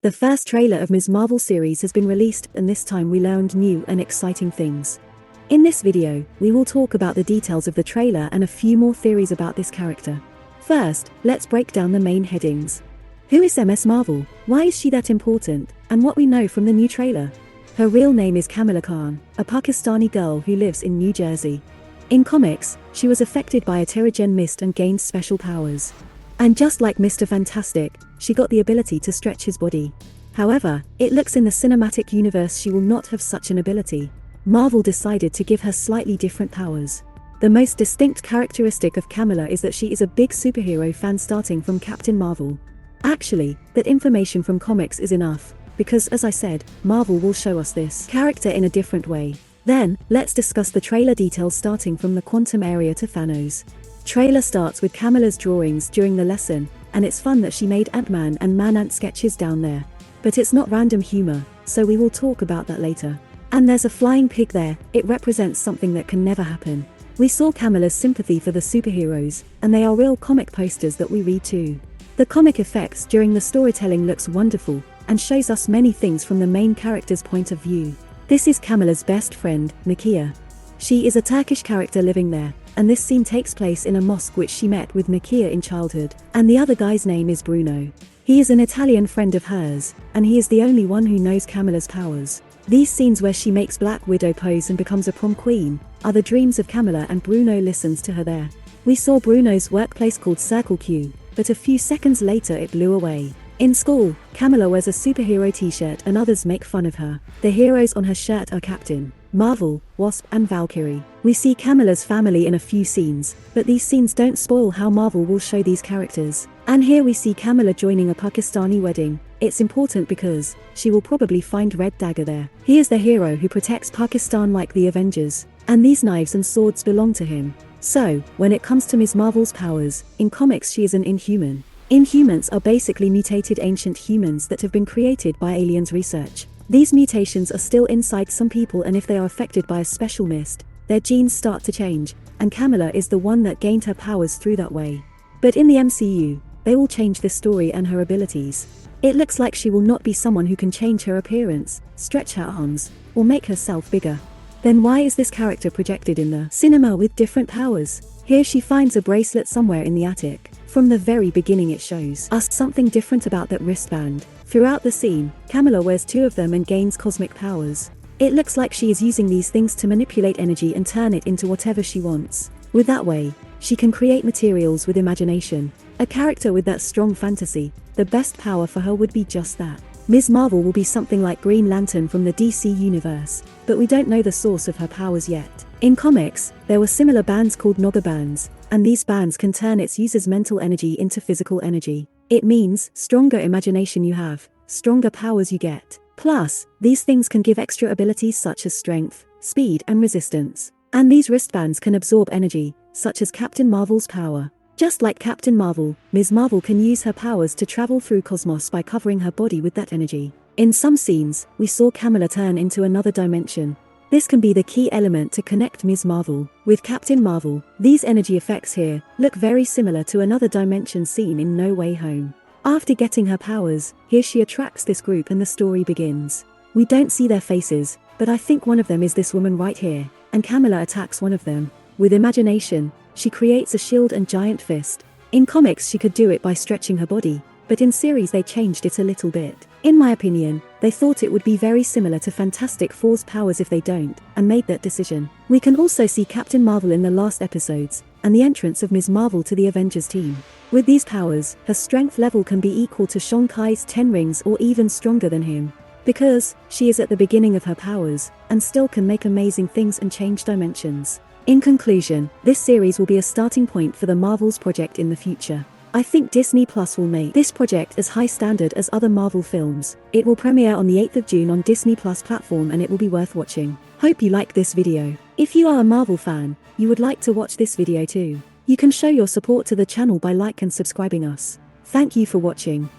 The first trailer of Ms. Marvel series has been released, and this time we learned new and exciting things. In this video, we will talk about the details of the trailer and a few more theories about this character. First, let's break down the main headings. Who is Ms. Marvel? Why is she that important? And what we know from the new trailer. Her real name is Kamala Khan, a Pakistani girl who lives in New Jersey. In comics, she was affected by a terrigen mist and gained special powers. And just like Mr. Fantastic, she got the ability to stretch his body. However, it looks in the cinematic universe she will not have such an ability. Marvel decided to give her slightly different powers. The most distinct characteristic of Kamala is that she is a big superhero fan, starting from Captain Marvel. Actually, that information from comics is enough, because as I said, Marvel will show us this character in a different way. Then, let's discuss the trailer details, starting from the quantum area to Thanos. Trailer starts with Kamala's drawings during the lesson, and it's fun that she made Ant-Man and Man-Ant sketches down there. But it's not random humor, so we will talk about that later. And there's a flying pig there. It represents something that can never happen. We saw Kamala's sympathy for the superheroes, and they are real comic posters that we read too. The comic effects during the storytelling looks wonderful, and shows us many things from the main character's point of view. This is Kamala's best friend, Nakia. She is a Turkish character living there, and this scene takes place in a mosque which she met with Nakia in childhood, and the other guy's name is Bruno. He is an Italian friend of hers, and he is the only one who knows Kamala's powers. These scenes where she makes Black Widow pose and becomes a prom queen are the dreams of Kamala, and Bruno listens to her there. We saw Bruno's workplace called Circle Q, but a few seconds later it blew away. In school, Kamala wears a superhero t-shirt and others make fun of her. The heroes on her shirt are Captain Marvel, Wasp, and Valkyrie. We see Kamala's family in a few scenes, but these scenes don't spoil how Marvel will show these characters. And here we see Kamala joining a Pakistani wedding. It's important because she will probably find Red Dagger there. He is the hero who protects Pakistan like the Avengers, and these knives and swords belong to him. So, when it comes to Ms. Marvel's powers, in comics she is an Inhuman. Inhumans are basically mutated ancient humans that have been created by aliens research. These mutations are still inside some people, and if they are affected by a special mist, their genes start to change, and Kamala is the one that gained her powers through that way. But in the MCU, they will change this story and her abilities. It looks like she will not be someone who can change her appearance, stretch her arms, or make herself bigger. Then why is this character projected in the cinema with different powers? Here she finds a bracelet somewhere in the attic. From the very beginning it shows us something different about that wristband. Throughout the scene, Kamala wears two of them and gains cosmic powers. It looks like she is using these things to manipulate energy and turn it into whatever she wants. With that way, she can create materials with imagination. A character with that strong fantasy, the best power for her would be just that. Ms. Marvel will be something like Green Lantern from the DC universe, but we don't know the source of her powers yet. In comics, there were similar bands called Naga bands, and these bands can turn its users' mental energy into physical energy. It means, stronger imagination you have, stronger powers you get. Plus, these things can give extra abilities such as strength, speed, and resistance. And these wristbands can absorb energy, such as Captain Marvel's power. Just like Captain Marvel, Ms. Marvel can use her powers to travel through cosmos by covering her body with that energy. In some scenes, we saw Kamala turn into another dimension. This can be the key element to connect Ms. Marvel with Captain Marvel. These energy effects here look very similar to another dimension seen in No Way Home. After getting her powers, here she attracts this group and the story begins. We don't see their faces, but I think one of them is this woman right here, and Kamala attacks one of them. With imagination, she creates a shield and giant fist. In comics she could do it by stretching her body, but in series they changed it a little bit. In my opinion, they thought it would be very similar to Fantastic Four's powers if they don't, and made that decision. We can also see Captain Marvel in the last episodes, and the entrance of Ms. Marvel to the Avengers team. With these powers, her strength level can be equal to Shang Kai's 10 rings or even stronger than him. Because she is at the beginning of her powers, and still can make amazing things and change dimensions. In conclusion, this series will be a starting point for the Marvel's project in the future. I think Disney Plus will make this project as high standard as other Marvel films. It will premiere on the 8th of June on Disney Plus platform, and it will be worth watching. Hope you like this video. If you are a Marvel fan, you would like to watch this video too. You can show your support to the channel by like and subscribing us. Thank you for watching.